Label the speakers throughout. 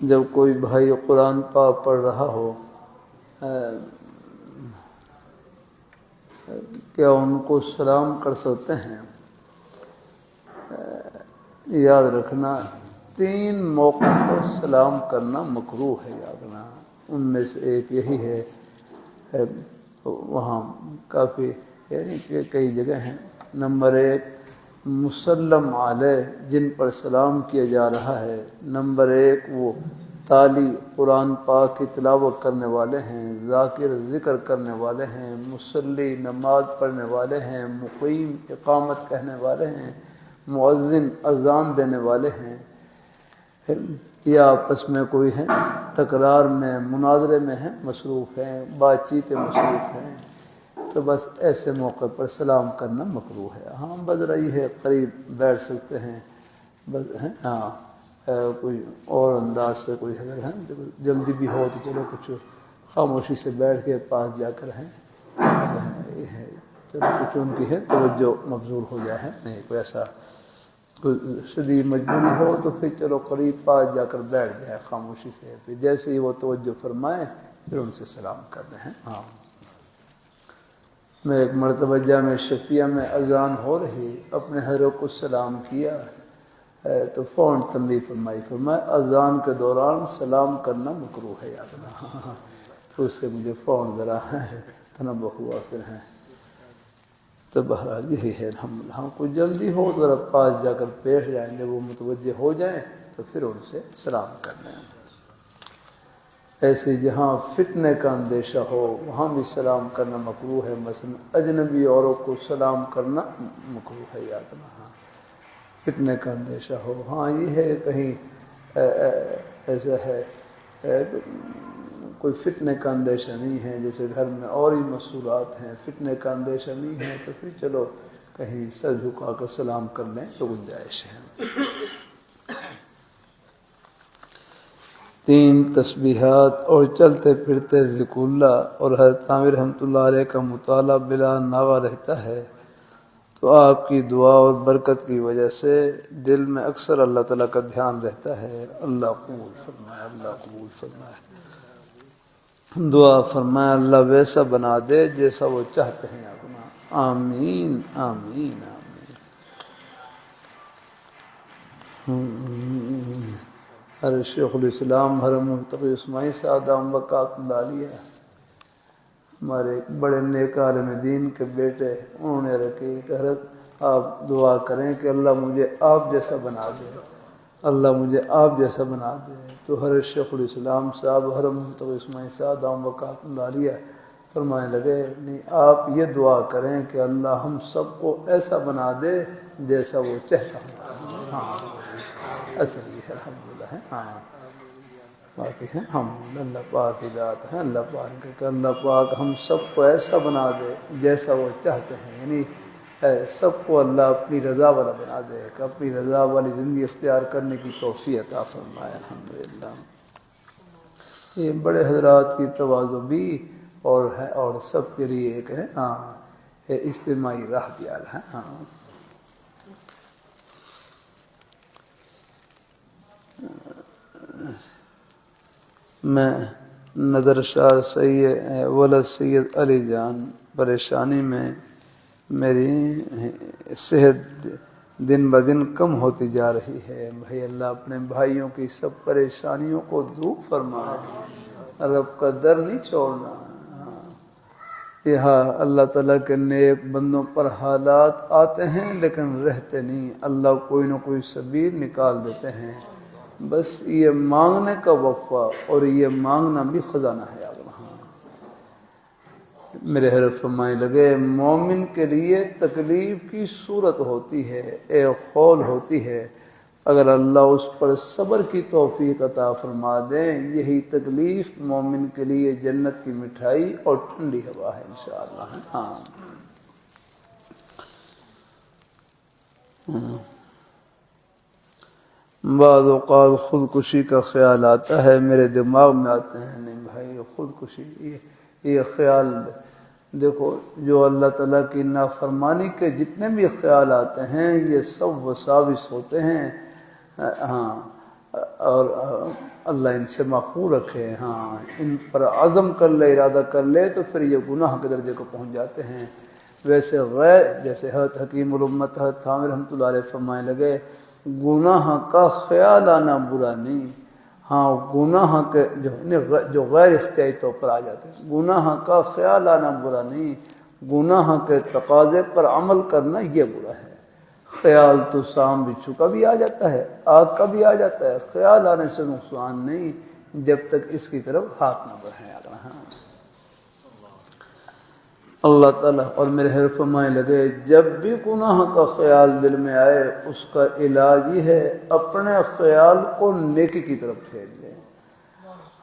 Speaker 1: جب کوئی بھائی قرآن پاک پڑھ رہا ہو کیا ان کو سلام کر سکتے ہیں؟ یاد رکھنا 3 موقع پر سلام کرنا مکروہ ہے، یاد رکھنا۔ ان میں سے ایک یہی ہے، وہاں کافی یعنی کہ کئی جگہ ہیں۔ نمبر 1 مسلم علیہ، جن پر سلام کیا جا رہا ہے۔ نمبر 1 وہ تالی قرآن پاک کی تلاوت کرنے والے ہیں، ذاکر ذکر کرنے والے ہیں، مصلی نماز پڑھنے والے ہیں، مقیم اقامت کہنے والے ہیں، مؤذن اذان دینے والے ہیں، یا آپس میں کوئی ہیں تکرار میں مناظرے میں ہیں، مصروف ہیں، بات چیت مصروف ہیں، تو بس ایسے موقع پر سلام کرنا مکروہ ہے۔ ہاں بس رہی ہے قریب بیٹھ سکتے ہیں، بس ہاں کوئی اور انداز سے کوئی اگر ہے جلدی بھی ہو تو چلو کچھ خاموشی سے بیٹھ کے پاس جا کر ہیں یہ ہے، چلو کچھ ان کی ہے توجہ مبذول ہو جائے، نہیں کوئی ایسا کوئی شدید مجبوری ہو تو پھر چلو قریب پاس جا کر بیٹھ جائے خاموشی سے، پھر جیسے ہی وہ توجہ فرمائے پھر ان سے سلام کر رہے ہیں۔ ہاں میں ایک مرتبہ جامع شفیہ میں اذان ہو رہی، اپنے حضرت کو سلام کیا تو فوراً تنبیہ فرمایا اذان کے دوران سلام کرنا مکروہ ہے، یاد رکھنا۔ تو اس سے مجھے فوراً ذرا تنبہ ہوا پھر ہے، تو بہرحال یہی ہے الحمدللہ۔ ہم کو جلدی ہو تو ذرا پاس جا کر بیٹھ جائیں، جب وہ متوجہ ہو جائیں تو پھر ان سے سلام کر لیں۔ ایسے جہاں فتنے کا اندیشہ ہو وہاں بھی سلام کرنا مکروہ ہے، مثلا اجنبی عورت کو سلام کرنا مکروہ ہے، یاد رکھنا۔ فتنے کا اندیشہ ہو، ہاں یہ ہے کہیں ایسا ہے کوئی فتنے کا اندیشہ نہیں ہے، جیسے گھر میں اور ہی مسئولات ہیں، فتنے کا اندیشہ نہیں ہے تو پھر چلو کہیں سر جھکا کر سلام کر لیں تو گنجائش ہے۔ 3 تسبیحات اور چلتے پھرتے ذکر اللہ اور حضرت عامر رحمۃ اللہ علیہ کا مطالعہ بلا ناغہ رہتا ہے تو آپ کی دعا اور برکت کی وجہ سے دل میں اکثر اللہ تعالیٰ کا دھیان رہتا ہے۔ اللہ قبول فرمائے، اللہ قبول فرمائے۔ دعا فرمائے اللہ ویسا بنا دے جیسا وہ چاہتے ہیں اپنا، آمین آمین آمین۔ حضرت شیخ الاسلام حرم مفتقی اسماعیل صاحب دامت برکاتہ العالیہ، ہمارے ایک بڑے نیک عالم دین کے بیٹے، انہوں نے رکھی کہ حضرت آپ دعا کریں کہ اللہ مجھے آپ جیسا بنا دے، اللہ مجھے آپ جیسا بنا دے۔ تو حضرت شیخ الاسلام صاحب حرم مفتقی اسماعیل صاحب دامت برکاتہ العالیہ فرمانے لگے نہیں، آپ یہ دعا کریں کہ اللہ ہم سب کو ایسا بنا دے جیسا وہ چاہتا ہے۔ ہاں اصل یہ ہے الحمدللہ ہے، ہاں باقی ہے ہم اللہ پاک کی ذات ہے، اللہ پاک کہ اللہ پاک ہم سب کو ایسا بنا دے جیسا وہ چاہتے ہیں، یعنی سب کو اللہ اپنی رضا والا بنا دے کہ اپنی رضا والی زندگی اختیار کرنے کی توفیق عطا فرمائے الحمدللہ۔ یہ بڑے حضرات کی تواضع بھی اور ہے اور سب کے لیے ایک ہے ہاں اجتماعی راہ پیال ہے۔ ہاں میں نظر شاہ سید ولد سید علی جان پریشانی میں، میری صحت دن بدن کم ہوتی جا رہی ہے، بھائی اللہ اپنے بھائیوں کی سب پریشانیوں کو دور فرمائے، رب کا در نہیں چھوڑنا۔ یہاں اللہ تعالیٰ کے نیک بندوں پر حالات آتے ہیں لیکن رہتے نہیں، اللہ کوئی نہ کوئی سبیل نکال دیتے ہیں، بس یہ مانگنے کا وقفہ اور یہ مانگنا بھی خزانہ ہے۔ میرے حضرت فرمانے لگے مومن کے لیے تکلیف کی صورت ہوتی ہے، ایک خول ہوتی ہے، اگر اللہ اس پر صبر کی توفیق عطا فرما دیں یہی تکلیف مومن کے لیے جنت کی مٹھائی اور ٹھنڈی ہوا ہے انشاءاللہ۔ ہاں بعض اوقات خودکشی کا خیال آتا ہے، میرے دماغ میں آتے ہیں نہیں بھائی خودکشی یہ خیال دیکھو، جو اللہ تعالیٰ کی نافرمانی کے جتنے بھی خیال آتے ہیں یہ سب وساوس ہوتے ہیں۔ ہاں اور اللہ ان سے محفوظ رکھے۔ ہاں ان پر عزم کر لے، ارادہ کر لے تو پھر یہ گناہ کے درجے کو پہنچ جاتے ہیں۔ ویسے غیر جیسے حضرت حکیم الامت حضرت تھانوی رحمۃ اللہ علیہ فرمانے لگے گناہ کا خیال آنا برا نہیں، ہاں گناہ کے جو غیر اختیاری طور پر آ جاتے ہیں، گناہ کا خیال آنا برا نہیں، گناہ کے تقاضے پر عمل کرنا یہ برا ہے۔ خیال تو سام بچھو کا بھی آ جاتا ہے، آگ کا بھی آ جاتا ہے، خیال آنے سے نقصان نہیں جب تک اس کی طرف ہاتھ نہ بڑھائیں۔ اللہ تعالیٰ اور میرے حضرت فرمانے لگے جب بھی گناہ کا خیال دل میں آئے اس کا علاج یہ ہے اپنے خیال کو نیکی کی طرف پھیر دیں۔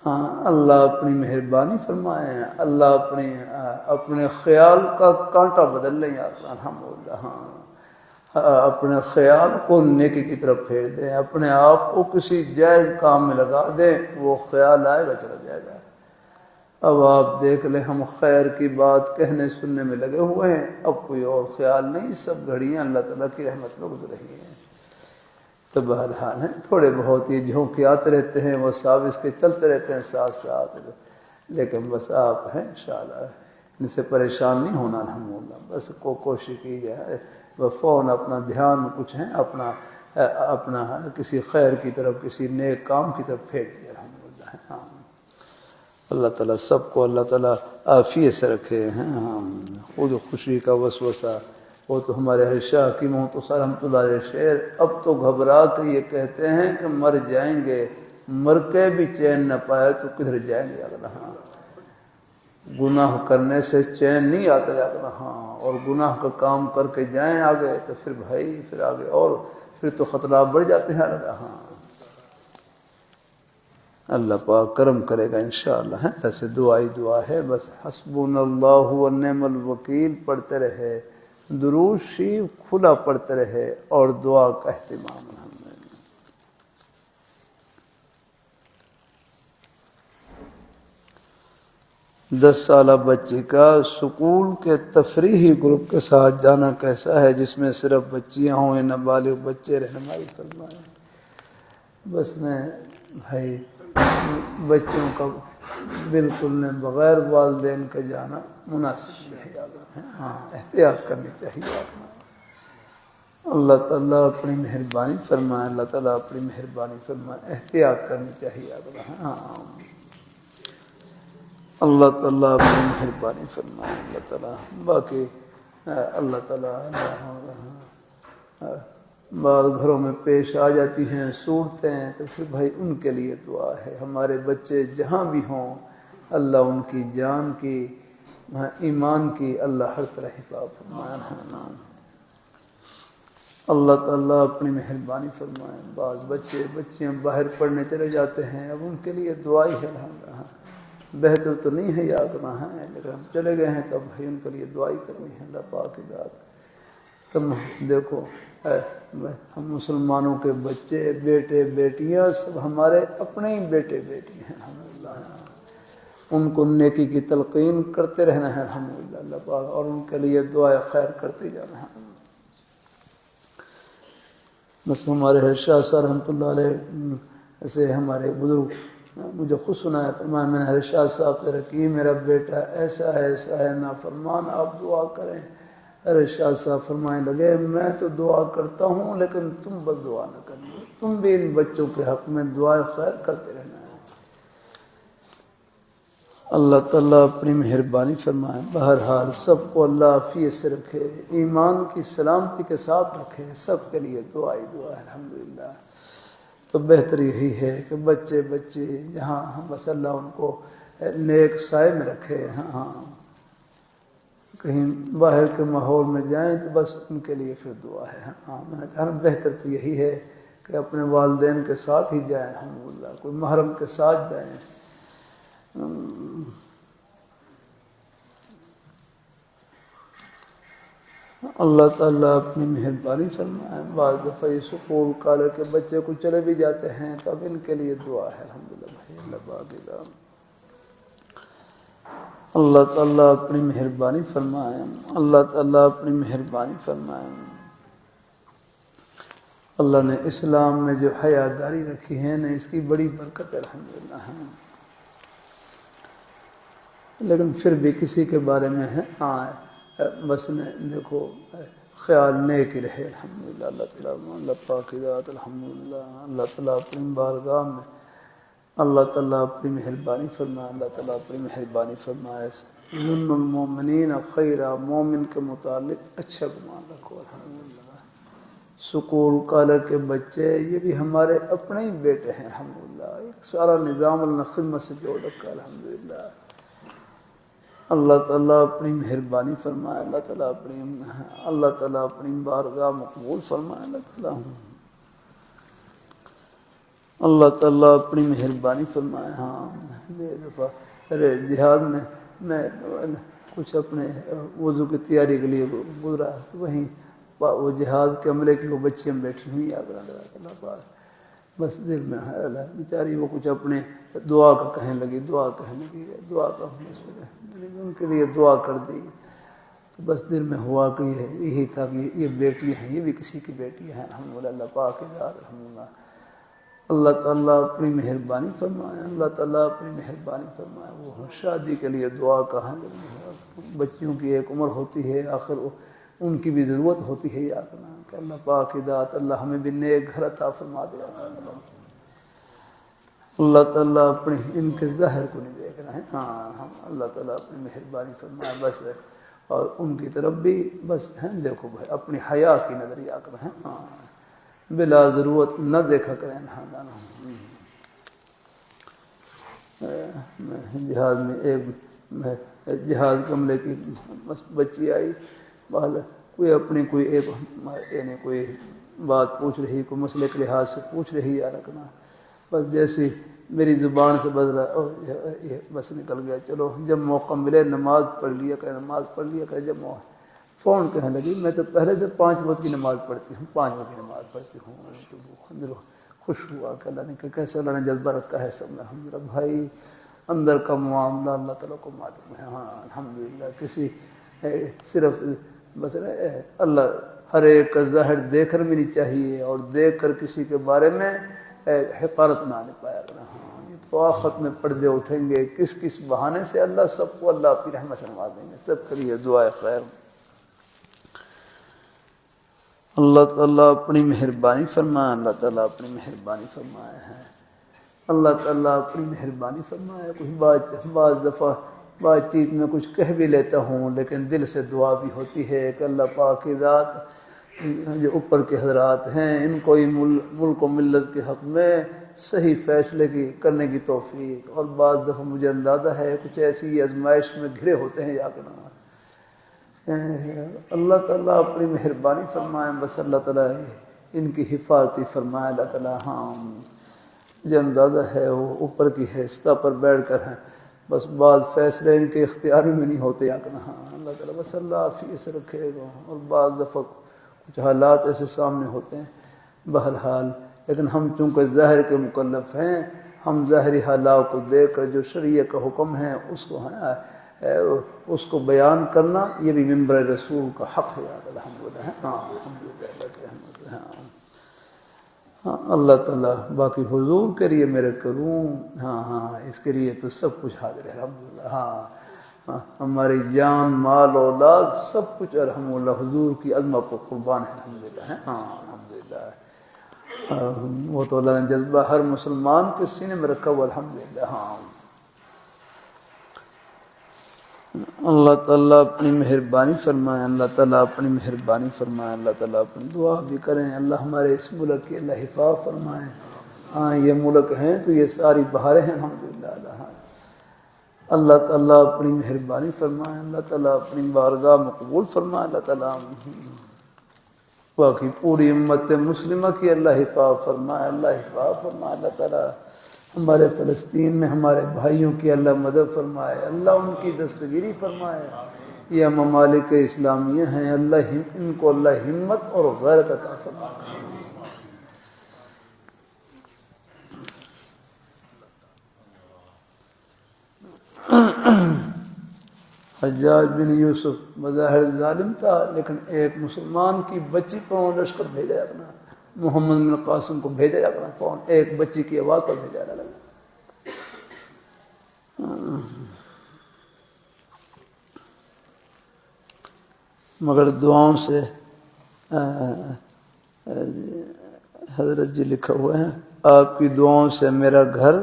Speaker 1: ہاں اللہ اپنی مہربانی فرمائے، اللہ اپنے خیال کا کانٹا بدل لیں الحمدللہ۔ ہاں اپنے خیال کو نیکی کی طرف پھیر دیں، اپنے آپ کو کسی جائز کام میں لگا دیں، وہ خیال آئے گا چلا جائے گا۔ اب آپ دیکھ لیں ہم خیر کی بات کہنے سننے میں لگے ہوئے ہیں، اب کوئی اور خیال نہیں، سب گھڑیاں اللہ تعالیٰ کی رحمت میں گزر رہی ہیں۔ تو بہرحال ہیں تھوڑے بہت یہ جھونکے آتے رہتے ہیں، وہ سب اس کے چلتے رہتے ہیں ساتھ ساتھ، لیکن بس آپ ہیں انشاءاللہ ان سے پریشان نہیں ہونا الحمدللہ۔ بس کوشش کی جائے فوراً اپنا دھیان کچھ ہے اپنا کسی خیر کی طرف کسی نیک کام کی طرف پھیر دیا الحمدللہ۔ ہاں اللہ تعالیٰ سب کو اللہ تعالیٰ عافیت سے رکھے ہیں۔ وہ جو خوشی کا وسوسہ وہ تو ہمارے ہر شاہ کی محتسب رحمۃ اللہ علیہ شعر، اب تو گھبرا کے یہ کہتے ہیں کہ مر جائیں گے، مر کے بھی چین نہ پائے تو کدھر جائیں گے اگلا۔ ہاں گناہ کرنے سے چین نہیں آتا اگلا، ہاں اور گناہ کا کام کر کے جائیں آگے تو پھر بھائی پھر آگے اور پھر تو خطرات بڑھ جاتے ہیں اگلا۔ ہاں اللہ پاک کرم کرے گا انشاءاللہ۔ ایسے دعا ہے بس حسبنا اللہ ونعم الوکیل پڑھتے رہے، درود شریف کھلا پڑھتے رہے اور دعا کا اہتمام۔ 10 سالہ بچی کا اسکول کے تفریحی گروپ کے ساتھ جانا کیسا ہے جس میں صرف بچیاں ہوں یا نابالغ بچے؟ رہنمائی فرمائیں۔ بس نے بھائی بچوں کا بالکل نے بغیر والدین کے جانا مناسب نہیں ہے، ہاں احتیاط کرنی چاہیے آپ نے۔ اللہ تعالیٰ اپنی مہربانی فرمائے، اللہ تعالیٰ اپنی مہربانی فرمائے، احتیاط کرنی چاہیے آپ نے۔ ہاں اللہ تعالیٰ اپنی مہربانی فرمائے، اللہ تعالیٰ باقی اللہ تعالیٰ بعض گھروں میں پیش آ جاتی ہیں صورتیں تو پھر بھائی ان کے لیے دعا ہے۔ ہمارے بچے جہاں بھی ہوں اللہ ان کی جان کی ایمان کی اللہ ہر طرح حفاظت فرمائے۔ اللہ تعالیٰ اپنی مہربانی فرمائے۔ بعض بچیاں باہر پڑھنے چلے جاتے ہیں، اب ان کے لیے دعائی ہے الحمدللہ۔ بہتر تو نہیں ہے یاد نہ ہے لیکن ہم چلے گئے ہیں تو اب بھائی ان کے لیے دعائی کرنی ہے، اللہ پاک کی ذات۔ تم دیکھو ہم مسلمانوں کے بچے بیٹے بیٹیاں سب ہمارے اپنے ہی بیٹے بیٹی ہیں الحمدللہ، ان کو نیکی کی تلقین کرتے رہنا ہے الحمدللہ اللہ پاک، اور ان کے لیے دعائے خیر کرتے جانا ہے۔ بس ہمارے شاہ صاحب رحمۃ اللہ علیہ ایسے ہمارے بزرگ مجھے خود سنا ہے، فرمایا میں نے ہر شاہ صاحب سے رکھی میرا بیٹا ایسا ہے نافرمان، آپ دعا کریں۔ ارے شاہ صاحب فرمائے لگے میں تو دعا کرتا ہوں لیکن تم بس دعا نہ کرنا، تم بھی ان بچوں کے حق میں دعائے خیر کرتے رہنا ہے۔ اللہ تعالیٰ اپنی مہربانی فرمائے، بہرحال سب کو اللہ عافیت سے رکھے، ایمان کی سلامتی کے ساتھ رکھے، سب کے لیے دعا ہے الحمدللہ۔ تو بہتر یہی ہے کہ بچے جہاں بس اللہ ان کو نیک سائے میں رکھے۔ ہاں کہیں باہر کے ماحول میں جائیں تو بس ان کے لیے پھر دعا ہے۔ ہاں میں نے کہا بہتر تو یہی ہے کہ اپنے والدین کے ساتھ ہی جائیں الحمدللہ، کوئی محرم کے ساتھ جائیں۔ اللہ تعالیٰ اپنی مہربانی فرمائے۔ بعض دفعہ اسکول کالج کے بچے کو چلے بھی جاتے ہیں تو اب ان کے لیے دعا ہے الحمدللہ بھائی، اللہ باقی اللہ تعالیٰ اپنی مہربانی فرمائے، اللہ تعالیٰ اپنی مہربانی فرمائے۔ اللہ نے اسلام میں جو حیاداری رکھی ہے نا، اس کی بڑی برکت ہے الحمدللہ ہے۔ لیکن پھر بھی کسی کے بارے میں ہے بس دیکھو خیال نیک ہی رہے الحمدللہ۔ اللہ تعالیٰ اللہ پاک کی ذات الحمدللہ، اللہ تعالیٰ اپنی بارگاہ میں اللہ تعالیٰ اپنی مہربانی فرمائے، اللہ تعالیٰ اپنی مہربانی فرمائے۔ ظن المومنین خیرہ، مومن کے متعلق اچھا گمان رکھو الحمدللہ۔ سکول کالج کے بچے یہ بھی ہمارے اپنے ہی بیٹے ہیں الحمدللہ، ایک سارا نظام اللہ خدمت سے جوڑ رکھا ہے الحمدللہ۔ اللہ تعالیٰ اپنی مہربانی فرمائے، اللہ تعالیٰ اپنی بارگاہ مقبول فرمائے، اللہ تعالیٰ اپنی مہربانی فرمائے۔ ہاں بے دفعہ جہاد میں کچھ اپنے وضو کی تیاری کے لیے گزرا تو وہیں وہ جہاد کے عملے کی وہ بچیاں بیٹھی ہوئی اللہ پاک، بس دل میں ہے بیچاری وہ کچھ اپنے دعا کا کہنے لگی دعا کا ان کے لیے دعا کر دی، تو بس دل میں ہوا کہ یہی تھا کہ یہ بیٹی ہیں، یہ بھی کسی کی بیٹی ہیں الحمدللہ، اللہ پاک کی ذات الحمدللہ۔ اللہ تعالیٰ اپنی مہربانی فرمائے، اللہ تعالیٰ اپنی مہربانی فرمائے۔ وہ شادی کے لیے دعا کہاں، بچیوں کی ایک عمر ہوتی ہے، آخر ان کی بھی ضرورت ہوتی ہے یا کہ اللہ پاک کی ذات اللہ ہمیں بھی نیک گھر عطا فرما دے۔ اللہ تعالیٰ اپنے ان کے ظاہر کو نہیں دیکھ رہے ہیں، اللہ تعالیٰ اپنی مہربانی فرمائے بس، اور ان کی طرف بھی بس ہیں دیکھو بھائی اپنی حیا کی نظریہ کریں، بلا ضرورت نہ دیکھا کریں۔ جہاز میں ایک جہاز کے عملے کی بچی آئی، کوئی اپنی کوئی بات پوچھ رہی، کوئی مسئلے کے لحاظ سے پوچھ رہی یا رکھنا، بس جیسی میری زبان سے بدلا بس نکل گیا، چلو جب موقع ملے نماز پڑھ لیا کرے، جب فون کہنے لگی میں تو پہلے سے 5 وقت کی نماز پڑھتی ہوں، 5 وقت کی نماز پڑھتی ہوں، تو دل خوش ہوا کہ اللہ نے کہ کیسے اللہ نے جذبہ رکھا ہے سب میں الحمدللہ۔ بھائی اندر کا معاملہ اللہ تعالیٰ کو معلوم ہے، الحمدللہ۔ کسی صرف بس اللہ ہر ایک کا ظاہر دیکھ کر بھی نہیں چاہیے، اور دیکھ کر کسی کے بارے میں حقارت نہ پایا کرنا۔ یہ تو آخرت میں پردے اٹھیں گے، کس بہانے سے اللہ سب کو اللہ اپنی رحمت سے نواز دیں گے۔ سب کے لیے دعائے خیر۔ اللہ تعالیٰ اپنی مہربانی فرمائے، اللہ تعالیٰ اپنی مہربانی فرمائے ہے، اللہ تعالیٰ اپنی مہربانی فرمائے۔ کچھ بعض دفعہ بات چیت میں کچھ کہہ بھی لیتا ہوں، لیکن دل سے دعا بھی ہوتی ہے کہ اللہ پاک کی ذات جو اوپر کے حضرات ہیں ان کو ملک و ملت کے حق میں صحیح فیصلے کرنے کی توفیق، اور بعض دفعہ مجھے اندازہ ہے کچھ ایسی آزمائش میں گھرے ہوتے ہیں یا کہ اللہ تعالیٰ اپنی مہربانی فرمائے، بس اللہ تعالیٰ ان کی حفاظتی فرمائے۔ اللہ تعالیٰ مجھے اندازہ ہے وہ اوپر کی حیثیت پر بیٹھ کر ہیں، بس بعض فیصلے ان کے اختیار میں نہیں ہوتے یا کہ اللہ تعالیٰ بس اللہ عافیت سے رکھے گا، اور بعض دفعہ کچھ حالات ایسے سامنے ہوتے ہیں بہرحال، لیکن ہم چونکہ ظاہر کے مکلف ہیں، ہم ظاہری حالات کو دیکھ کر جو شریعت کا حکم ہے اس کو بیان کرنا، یہ بھی منبر رسول کا حق ہے الحمدللہ۔ اللہ تعالیٰ باقی حضور کے لیے میرے کروں، اس کے لیے تو سب کچھ حاضر ہے الحمدللہ۔ ہماری جان مال اولاد سب کچھ الحمدللہ حضور کی عظمت پر قربان ہے الحمدللہ۔ الحمدللہ وہ تو اللہ نے جذبہ ہر مسلمان کے سینے میں رکھا ہوا الحمدللہ۔ اللہ تعالیٰ اپنی مہربانی فرمائے، اللہ تعالیٰ اپنی مہربانی فرمائے، اللہ تعالیٰ اپنی دعا بھی کریں اللہ ہمارے اس ملک کی اللہ حفاظت فرمائے۔ یہ ملک ہیں تو یہ ساری بہاریں ہیں الحمدللہ۔ اللہ تعالیٰ اپنی مہربانی فرمائے، اللہ تعالیٰ اپنی بارگاہ مقبول فرمائے، اللہ تعالیٰ باقی پوری امت مسلمہ کی اللہ حفاظت فرمائے، اللہ حفاظت فرمائے۔ اللہ تعالیٰ ہمارے فلسطین میں ہمارے بھائیوں کی اللہ مدد فرمائے، اللہ ان کی دستگیری فرمائے۔ یہ ممالک اسلامیہ ہیں، اللہ ان کو اللہ ہمت اور غیرت عطا فرمائے۔ حجاج بن یوسف بظاہر ظالم تھا، لیکن ایک مسلمان کی بچی پر لشکر بھیجا اپنا، محمد بن قاسم کو بھیجا جا کرنا فون، ایک بچی کی آواز پر بھیجا جا لگا۔ مگر دعاؤں سے حضرت جی لکھا ہوا ہے آپ کی دعاؤں سے میرا گھر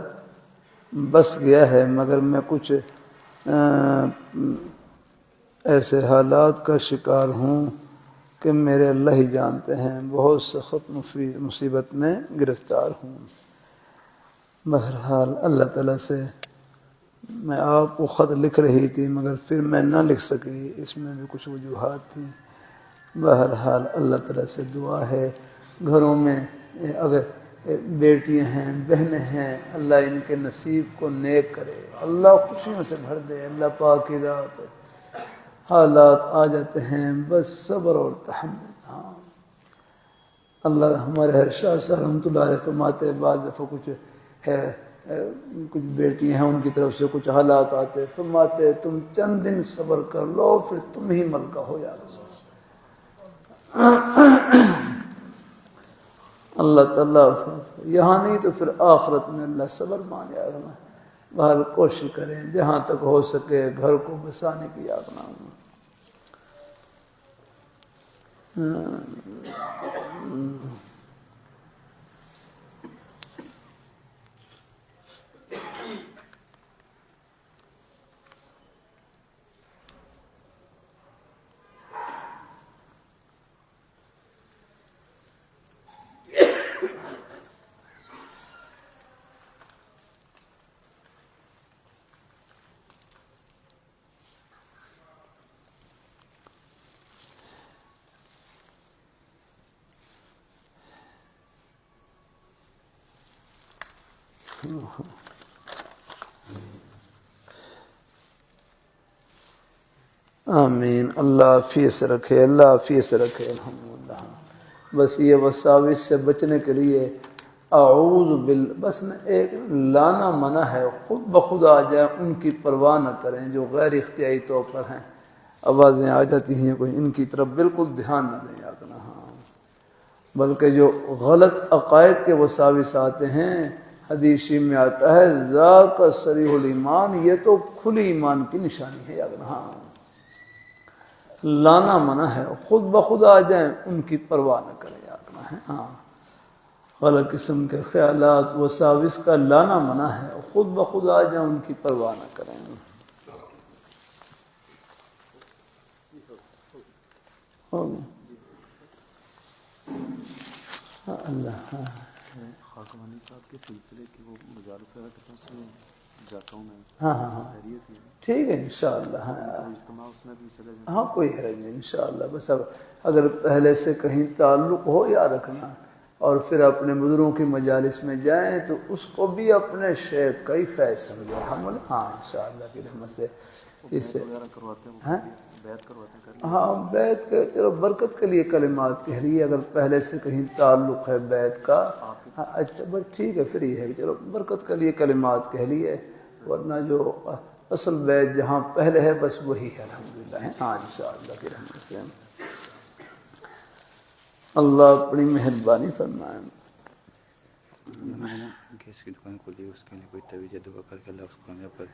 Speaker 1: بس گیا ہے، مگر میں کچھ ایسے حالات کا شکار ہوں کہ میرے اللہ ہی جانتے ہیں، بہت سخت مصیبت میں گرفتار ہوں۔ بہرحال اللہ تعالیٰ سے میں آپ کو خط لکھ رہی تھی مگر پھر میں نہ لکھ سکی، اس میں بھی کچھ وجوہات تھیں۔ بہرحال اللہ تعالیٰ سے دعا ہے گھروں میں اگر بیٹیاں ہیں بہنیں ہیں اللہ ان کے نصیب کو نیک کرے، اللہ خوشیوں سے بھر دے، اللہ پاک کی ذات۔ حالات آ جاتے ہیں بس صبر اور تحمل۔ ہاں اللہ ہمارے ہر شاہ صاحب رحمۃ اللہ علیہ فرماتے بعض دفعہ کچھ ہے کچھ بیٹیاں ہیں ان کی طرف سے کچھ حالات آتے فرماتے تم چند دن صبر کر لو پھر تم ہی ملکہ ہو جاؤ۔ اللہ تعالیٰ یہاں نہیں تو پھر آخرت میں اللہ صبر مان جائے گا۔ باہر کوشش کریں جہاں تک ہو سکے گھر کو بسانے کی یاد نہ ہوں۔ آمین، اللہ فیس رکھے، اللہ فیس رکھے الحمدللہ۔ بس یہ وساوس سے بچنے کے لیے اعوذ بس ایک لانا منع ہے، خود بخود آ جائے ان کی پرواہ نہ کریں جو غیر اختیاری طور پر ہیں، آوازیں آ جاتی ہیں کوئی ان کی طرف بالکل دھیان نہ دیں اپنا۔ ہاں بلکہ جو غلط عقائد کے وساوس آتے ہیں حدیثی میں آتا ہے ذاک صریح الایمان، یہ تو کھلی ایمان کی نشانی ہے اگر۔ ہاں لانا منع ہے، خود بخود آ جائیں ان کی پرواہ نہ کریں اپنا ہے۔ ہاں غلط قسم کے خیالات وساوس کا لانا منع ہے، خود بخود آ جائیں ان کی پرواہ نہ کریں۔ اللہ
Speaker 2: خاکمانی صاحب کے سلسلے کی وہ مجالس وغیرہ کی طرف سے جاتا ہوں میں۔
Speaker 1: ہاں ہاں ہاں ٹھیک ہے انشاءاللہ۔ ہاں
Speaker 2: اجتماع اس میں بھی چلے جائیں۔
Speaker 1: ہاں کوئی حرج نہیں انشاءاللہ، بس اب اگر پہلے سے کہیں تعلق ہو یا رکھنا اور پھر اپنے بزرگوں کی مجالس میں جائیں تو اس کو بھی اپنے شیخ کا ہی فیض سمجھیں ہم۔ ہاں انشاءاللہ کی رحمت سے اس سے
Speaker 2: کرواتے ہیں، بیعت کرواتے ہیں۔
Speaker 1: ہاں بیعت کے چلو برکت کے لیے کلمات کہہ رہی ہے، اگر پہلے سے کہیں تعلق ہے بیعت کا اچھا بس ٹھیک ہے، پھر یہ ہے کہ چلو برکت کے لیے کلمات کہہ لیے، ورنہ جو اصل بیعت جہاں پہلے ہے بس وہی ہے الحمدللہ ہے۔ ہاں انشاءاللہ کی رحمت سے اللہ اپنی مہربانی فرمائے۔
Speaker 2: میں نے گیس کی دکان کھولی، اس کے لیے کوئی توجہ دعا کر کے اللہ اس کو کامیاب کرے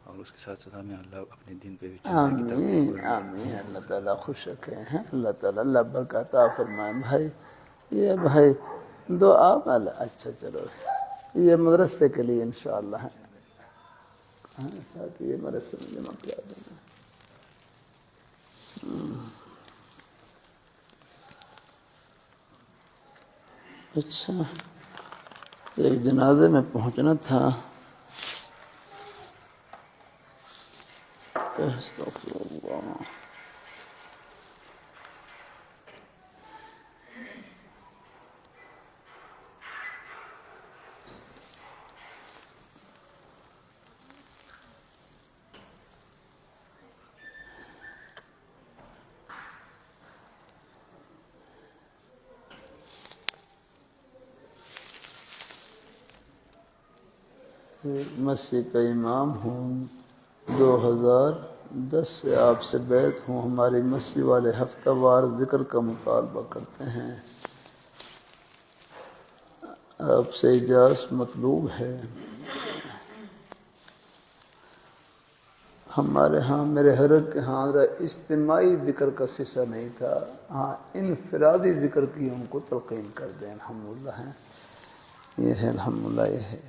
Speaker 2: اور اس کے ساتھ ساتھ ہمیں اللہ اپنے دین پہ بھی چلنے کی توفیق
Speaker 1: آمین آمین، اللہ تعالیٰ خوش رکھے ہیں، اللہ تعالیٰ اللہ برکت عطا فرمائے۔ بھائی یہ بھائی دعا والا اچھا چلو یہ مدرسے کے لیے انشاءاللہ ہے، ہاں ساتھ یہ مدرسے میں جمع کرا دینا۔ اچھا ایک جنازے میں پہنچنا تھا، استغفر اللہ۔ مسجد کا امام ہوں، 2010 سے آپ سے بیعت ہوں، ہماری مسجد والے ہفتہ وار ذکر کا مطالبہ کرتے ہیں۔ آپ سے اجازت مطلوب ہے۔ ہمارے ہاں میرے حضرت کے ہاں اجتماعی ذکر کا سلسلہ نہیں تھا، ہاں انفرادی ذکر کی ان کو تلقین کر دیں الحمدللہ ہے، یہ ہے الحمدللہ، یہ ہے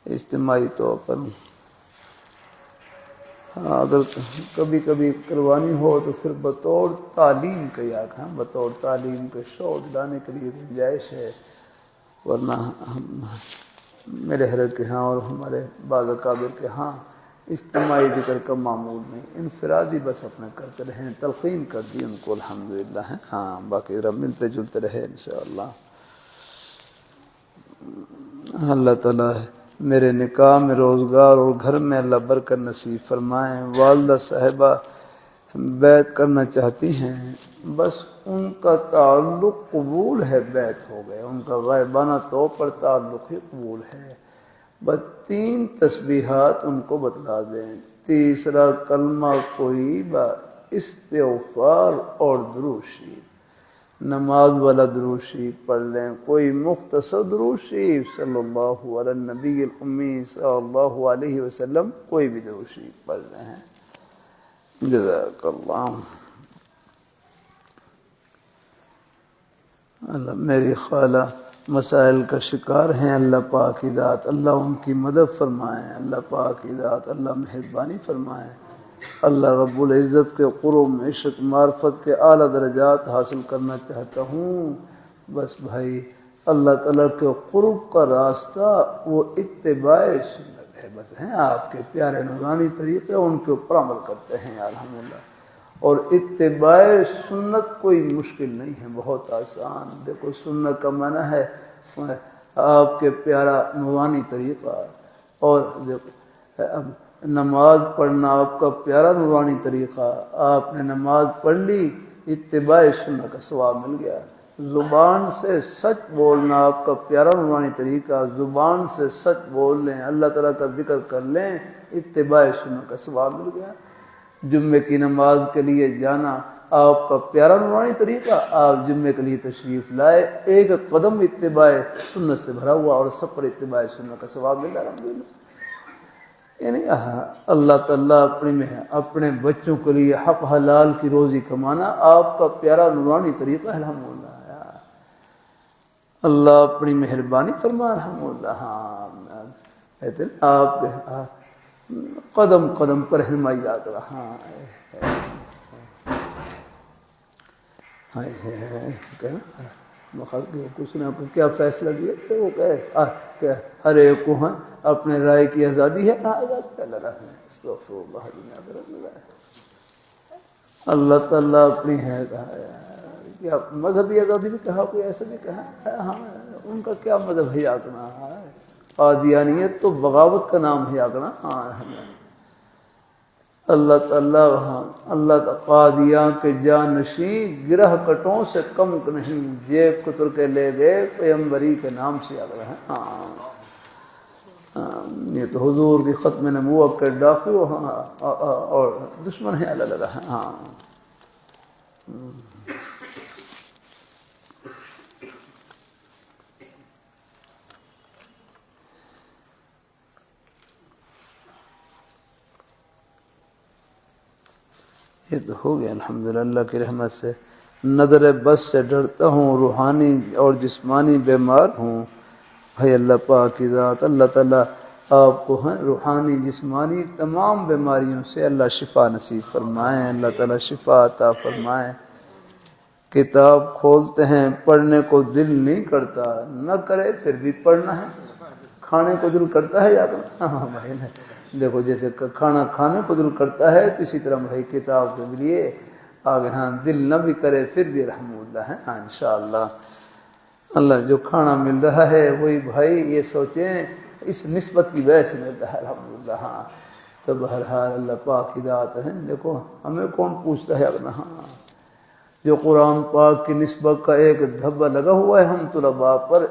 Speaker 1: اجتماعی طور پر۔ ہاں اگر کبھی کبھی قربانی ہو تو پھر بطور تعلیم کا یا بطور تعلیم کے شوق دلانے کے لیے گنجائش ہے، ورنہ میرے حضرت کے ہاں اور ہمارے بعض اکابر کے ہاں اجتماعی ذکر کا معمول نہیں، انفرادی بس اپنا کرتے رہیں، تلقین کر دی ان کو الحمدللہ ہے، ہاں باقی ذرا ملتے جلتے رہے انشاءاللہ۔ اللہ تعالیٰ میرے نکاح میں، روزگار اور گھر میں اللہ برکت نصیب فرمائیں۔ والدہ صاحبہ بیعت کرنا چاہتی ہیں، بس ان کا تعلق قبول ہے، بیعت ہو گئے، ان کا غائبانہ طور پر تعلق ہی قبول ہے، بس 3 تسبیحات ان کو بتلا دیں، تیسرا کلمہ کوئی با استغفار اور درود شریف، نماز والا درود شریف پڑھ لیں، کوئی مختصر درود شریف صلی اللہ علی النبی الامی صلی اللہ علیہ وسلم، کوئی بھی درود شریف پڑھ رہے ہیں، جزاک اللہ۔ اللہ میری خالہ مسائل کا شکار ہیں، اللہ پاک کی ذات اللہ ان کی مدد فرمائیں، اللہ پاک کی ذات اللہ مہربانی فرمائیں، اللہ رب العزت کے قرب عشق معرفت کے اعلیٰ درجات حاصل کرنا چاہتا ہوں، بس بھائی اللہ تعالیٰ کے قرب کا راستہ وہ اتباع سنت ہے، بس ہیں آپ کے پیارے نورانی طریقے ان کے اوپر عمل کرتے ہیں الحمدللہ، اور اتباع سنت کوئی مشکل نہیں ہے، بہت آسان، دیکھو سنت کا معنی ہے آپ کے پیارا نورانی طریقہ، اور دیکھو نماز پڑھنا آپ کا پیارا نورانی طریقہ، آپ نے نماز پڑھ لی، اتباع سنت کا ثواب مل گیا، زبان سے سچ بولنا آپ کا پیارا نورانی طریقہ، زبان سے سچ بول لیں، اللہ تعالیٰ کا ذکر کر لیں، اتباع سنت کا ثواب مل گیا، جمعے کی نماز کے لیے جانا آپ کا پیارا نورانی طریقہ، آپ جمعے کے لیے تشریف لائے، ایک قدم اتباع سنت سے بھرا ہوا اور سب پر اتباع سنت کا ثواب مل رہا الحمدللہ۔ یعنی اللہ تعالیٰ اپنے بچوں کے لیے حق حلال کی روزی کمانا آپ کا پیارا نورانی طریقہ ہے الحمدللہ، اللہ اپنی مہربانی فرما الحمدللہ۔ ہاں کہتے ہیں آپ قدم قدم پر رہنمائیات رہا، کچھ نے آپ کو کیا فیصلہ دیا کہ وہ کہ ہر ایک کو اپنے رائے کی آزادی ہے، اللہ تعالیٰ اپنی ہے کہا، مذہبی آزادی بھی کہا، کوئی ایسا بھی کہا، ہاں ان کا کیا مذہب ہے یاکنا، قادیانیت تو بغاوت کا نام ہے یاکنا، ہاں اللہ تعالیٰ اللہ قادیاں کے جانشین گرہ کٹوں سے کم نہیں، جیب کتر کے لے گئے پیغمبری کے نام سے یاد رہے، ہاں یہ تو حضور کی ختم نبوت کے ڈاکو اور دشمن ہیں اللہ تعالیٰ، ہاں یہ تو ہو گیا الحمدللہ، اللہ کی رحمت سے نظر بس سے ڈرتا ہوں، روحانی اور جسمانی بیمار ہوں، بھائی اللہ پاک کی ذات اللہ تعالیٰ آپ کو روحانی جسمانی تمام بیماریوں سے اللہ شفا نصیب فرمائیں، اللہ تعالیٰ شفا عطا فرمائیں۔ کتاب کھولتے ہیں پڑھنے کو دل نہیں کرتا، نہ کرے پھر بھی پڑھنا ہے، کھانے کو دل کرتا ہے یا ہاں بھائی دیکھو جیسے کھانا کھانے کو دل کرتا ہے تو اسی طرح بھائی کتاب کے لیے آگے ہاں دل نہ بھی کرے پھر بھی الحمدللہ ہے، ہاں انشاءاللہ اللہ جو کھانا مل رہا ہے وہی بھائی یہ سوچیں اس نسبت کی وجہ سے مل رہا ہے الحمدللہ، ہاں تو بہرحال اللہ پاک کی ذات ہے، دیکھو ہمیں کون پوچھتا ہے اپنا، ہاں جو قرآن پاک کی نسبت کا ایک دھبا لگا ہوا ہے ہم طلباء پر،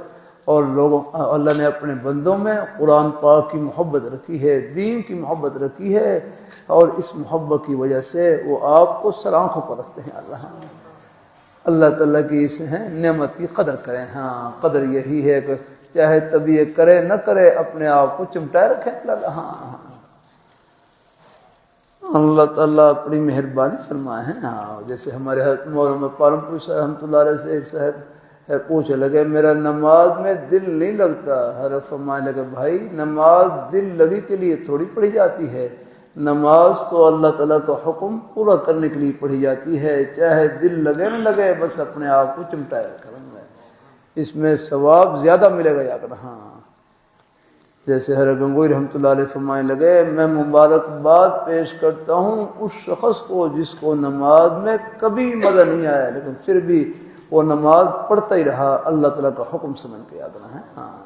Speaker 1: اور لوگوں اللہ نے اپنے بندوں میں قرآن پاک کی محبت رکھی ہے، دین کی محبت رکھی ہے، اور اس محبت کی وجہ سے وہ آپ کو سر آنکھوں پر رکھتے ہیں، اللہ تعالیٰ کی اس نعمت کی قدر کریں، ہاں قدر یہی ہے کہ چاہے تبھی یہ کرے نہ کرے اپنے آپ کو چمٹائے رکھے لگا. ہاں اللہ تعالیٰ اپنی مہربانی فرمائے ہیں. ہاں جیسے ہمارے مولانا پالم پور صاحب رحمۃ اللہ علیہ سے ایک صاحب پوچھنے لگے میرا نماز میں دل نہیں لگتا. حضرت فرمانے لگے بھائی نماز دل لگی کے لیے تھوڑی پڑھی جاتی ہے, نماز تو اللہ تعالیٰ کا حکم پورا کرنے کے لیے پڑھی جاتی ہے, چاہے دل لگے نہ لگے بس اپنے آپ کو چمٹائے رکھا. اس میں ثواب زیادہ ملے گا. یاد رہا جیسے حضرت گنگوئی رحمۃ اللہ علیہ فرمانے لگے میں مبارکباد پیش کرتا ہوں اس شخص کو جس کو نماز میں کبھی مزہ نہیں آیا لیکن پھر بھی وہ نماز پڑھتا ہی رہا اللہ تعالیٰ کا حکم سمجھ کے. یاد رہا ہے. ہاں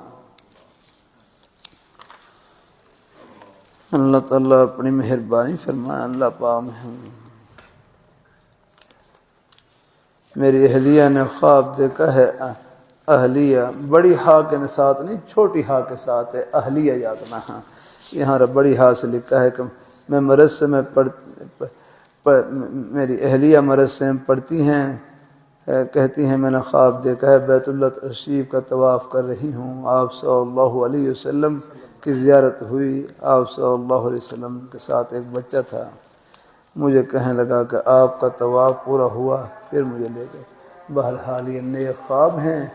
Speaker 1: اللہ تعالیٰ اپنی مہربانی فرمائے. اللہ پاک میری اہلیہ نے خواب دیکھا ہے. اہلیہ بڑی ہا کے ساتھ نہیں چھوٹی ہا کے ساتھ ہے اہلیہ. یاد رہنا. ہاں یہاں بڑی ہا سے لکھا ہے کہ میں مدرسے میں میری اہلیہ مدرسے میں پڑھتی ہیں. کہتی ہیں میں نے خواب دیکھا ہے بیت اللہ تشریف کا طواف کر رہی ہوں, آپ صلی اللہ علیہ وسلم کی زیارت ہوئی. آپ صلی اللہ علیہ وسلم کے ساتھ ایک بچہ تھا. مجھے کہنے لگا کہ آپ کا طواف پورا ہوا, پھر مجھے لے گئے. بہرحال یہ نئے خواب ہیں.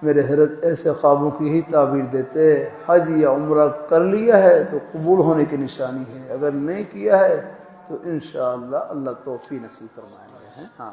Speaker 1: میرے حضرت ایسے خوابوں کی ہی تعبیر دیتے. حج یا عمرہ کر لیا ہے تو قبول ہونے کی نشانی ہے, اگر نہیں کیا ہے تو انشاءاللہ اللہ توفیق نصیب فرمائیں گے. ہاں